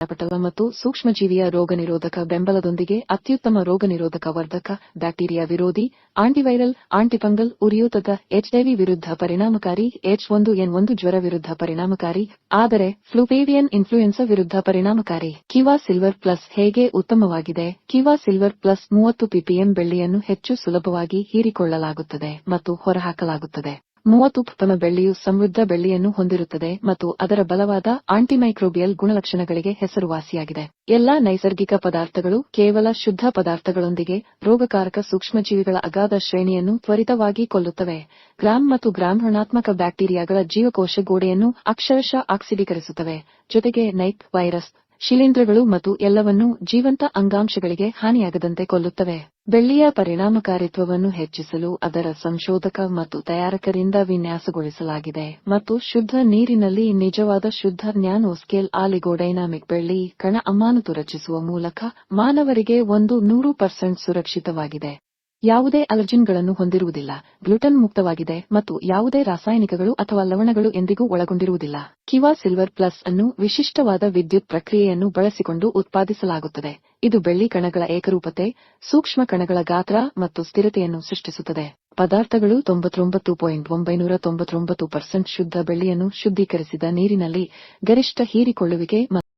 ಪಟಲ ಮತ್ತು ಸೂಕ್ಷ್ಮಜೀವಿಯ ರೋಗನಿರೋಧಕ ಬೆಂಬಲದೊಂದಿಗೆ ಅತ್ಯುತ್ತಮ ರೋಗನಿರೋಧಕ ವರ್ಧಕ, ಬ್ಯಾಕ್ಟೀರಿಯಾ ವಿರೋಧಿ, ಆಂಟಿವೈರಲ್, ಆಂಟಿಫಂಗಲ್, ಉರಿಯೂತದ, ಎಚ್ಐವಿ ವಿರುದ್ಧ ಪರಿಣಾಮಕಾರಿ, H1N1 ಜ್ವರ ವಿರುದ್ಧ ಪರಿಣಾಮಕಾರಿ, ಆದರೆ ಫ್ಲೂವೇವಿಯನ್ ಇನ್ಫ್ಲೂಯೆನ್ಸಾ ವಿರುದ್ಧ ಪರಿಣಾಮಕಾರಿ. ಕಿವಾ ಸಿಲ್ವರ್ ಪ್ಲಸ್ ಹೇಗೆ ಉತ್ತಮವಾಗಿದೆ? ಕಿವಾ ಸಿಲ್ವರ್ ಪ್ಲಸ್ 30 ppm ಬೆಳ್ಳಿಯನ್ನು ಹೆಚ್ಚು ಸುಲಭವಾಗಿ ಹೀರಿಕೊಳ್ಳಲಾಗುತ್ತದೆ ಮತ್ತು ಹೊರಹಾಕಲಾಗುತ್ತದೆ. 30 ppm ಬೆಳ್ಳಿಯು ಸಮೃದ್ಧ ಬೆಳ್ಳಿಯನ್ನು ಹೊಂದಿರುತ್ತದೆ ಮತ್ತು ಅದರ ಬಲವಾದ ಆಂಟಿಮೈಕ್ರೋಬಿಯಲ್ ಗುಣಲಕ್ಷಣಗಳಿಗೆ ಹೆಸರುವಾಸಿಯಾಗಿದೆ. ಎಲ್ಲಾ ನೈಸರ್ಗಿಕ ಪದಾರ್ಥಗಳು ಕೇವಲ ಶುದ್ಧ ಪದಾರ್ಥಗಳೊಂದಿಗೆ ರೋಗಕಾರಕ ಸೂಕ್ಷ್ಮಜೀವಿಗಳ ಅಗಾಧ ಶ್ರೇಣಿಯನ್ನು ತ್ವರಿತವಾಗಿ ಕೊಲ್ಲುತ್ತವೆ. ಗ್ರಾಂ ಮತ್ತು ಗ್ರಾಂ ಋಣಾತ್ಮಕ ಬ್ಯಾಕ್ಟೀರಿಯಾಗಳ ಜೀವಕೋಶ ಗೋಡೆಯನ್ನು ಅಕ್ಷರಶಃ ಆಕ್ಸಿಡೀಕರಿಸುತ್ತವೆ, ಜೊತೆಗೆ ನೈಪ್, ವೈರಸ್, ಶಿಲೀಂಧ್ರಗಳು ಮತ್ತು ಎಲ್ಲವನ್ನೂ ಜೀವಂತ ಅಂಗಾಂಶಗಳಿಗೆ ಹಾನಿಯಾಗದಂತೆ ಕೊಲ್ಲುತ್ತವೆ. ಬೆಳ್ಳಿಯ ಪರಿಣಾಮಕಾರಿತ್ವವನ್ನು ಹೆಚ್ಚಿಸಲು ಅದರ ಸಂಶೋಧಕ ಮತ್ತು ತಯಾರಕರಿಂದ ವಿನ್ಯಾಸಗೊಳಿಸಲಾಗಿದೆ ಮತ್ತು ಶುದ್ಧ ನೀರಿನಲ್ಲಿ ನಿಜವಾದ ಶುದ್ಧ ನ್ಯಾನೋಸ್ಕೇಲ್ ಆಲಿಗೋಡೈನಾಮಿಕ್ ಬೆಳ್ಳಿ ಕಣ ಅಮಾನತು ರಚಿಸುವ ಮೂಲಕ ಮಾನವರಿಗೆ 100% ಸುರಕ್ಷಿತವಾಗಿದೆ. ಯಾವುದೇ ಅಲರ್ಜಿನ್ಗಳನ್ನು ಹೊಂದಿರುವುದಿಲ್ಲ, ಗ್ಲುಟನ್ ಮುಕ್ತವಾಗಿದೆ ಮತ್ತು ಯಾವುದೇ ರಾಸಾಯನಿಕಗಳು ಅಥವಾ ಲವಣಗಳು ಎಂದಿಗೂ ಒಳಗೊಂಡಿರುವುದಿಲ್ಲ. ಕಿವಾ ಸಿಲ್ವರ್ ಪ್ಲಸ್ ಅನ್ನು ವಿಶಿಷ್ಟವಾದ ವಿದ್ಯುತ್ ಪ್ರಕ್ರಿಯೆಯನ್ನು ಬಳಸಿಕೊಂಡು ಉತ್ಪಾದಿಸಲಾಗುತ್ತದೆ. ಇದು ಬೆಳ್ಳಿ ಕಣಗಳ ಏಕರೂಪತೆ, ಸೂಕ್ಷ್ಮ ಕಣಗಳ ಗಾತ್ರ ಮತ್ತು ಸ್ಥಿರತೆಯನ್ನು ಸೃಷ್ಟಿಸುತ್ತದೆ. ಪದಾರ್ಥಗಳು 99.999% ಶುದ್ಧ ಬೆಳ್ಳಿಯನ್ನು ಶುದ್ಧೀಕರಿಸಿದ ನೀರಿನಲ್ಲಿ ಗರಿಷ್ಠ ಹೀರಿಕೊಳ್ಳುವಿಕೆ